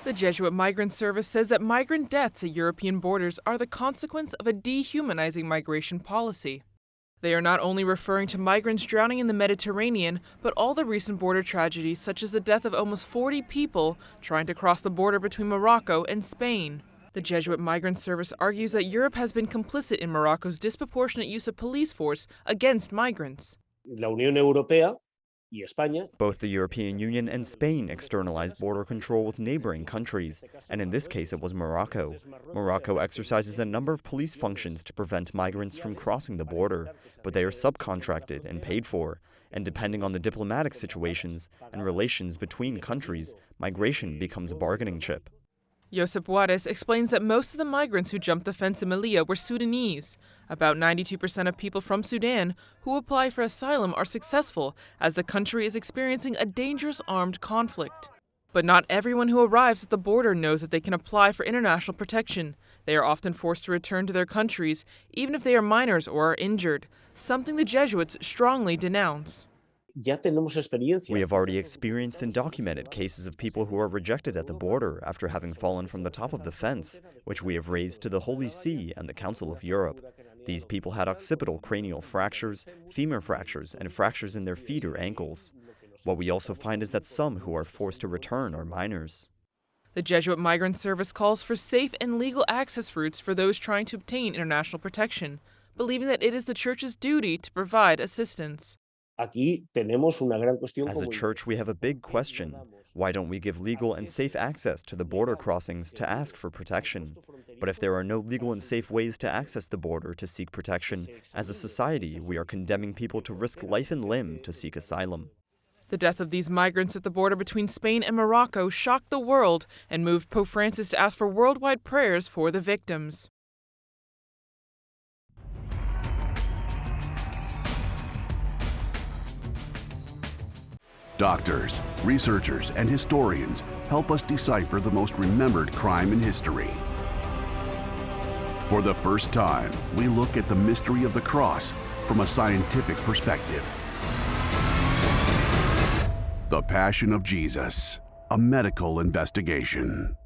The Jesuit Migrant Service says that migrant deaths at European borders are the consequence of a dehumanizing migration policy. They are not only referring to migrants drowning in the Mediterranean, but all the recent border tragedies, such as the death of almost 40 people trying to cross the border between Morocco and Spain. The Jesuit Migrant Service argues that Europe has been complicit in Morocco's disproportionate use of police force against migrants. La Unión Europea y España. Both the European Union and Spain externalized border control with neighboring countries, and in this case it was Morocco. Morocco exercises a number of police functions to prevent migrants from crossing the border, but they are subcontracted and paid for, and depending on the diplomatic situations and relations between countries, migration becomes a bargaining chip. Josep Juarez explains that most of the migrants who jumped the fence in Melilla were Sudanese. About 92% of people from Sudan who apply for asylum are successful, as the country is experiencing a dangerous armed conflict. But not everyone who arrives at the border knows that they can apply for international protection. They are often forced to return to their countries, even if they are minors or are injured, something the Jesuits strongly denounce. We have already experienced and documented cases of people who are rejected at the border after having fallen from the top of the fence, which we have raised to the Holy See and the Council of Europe. These people had occipital cranial fractures, femur fractures, and fractures in their feet or ankles. What we also find is that some who are forced to return are minors. The Jesuit Migrant Service calls for safe and legal access routes for those trying to obtain international protection, believing that it is the Church's duty to provide assistance. As a church, we have a big question. Why don't we give legal and safe access to the border crossings to ask for protection? But if there are no legal and safe ways to access the border to seek protection, as a society, we are condemning people to risk life and limb to seek asylum. The death of these migrants at the border between Spain and Morocco shocked the world and moved Pope Francis to ask for worldwide prayers for the victims. Doctors, researchers, and historians help us decipher the most remembered crime in history. For the first time, we look at the mystery of the cross from a scientific perspective. The Passion of Jesus, a medical investigation.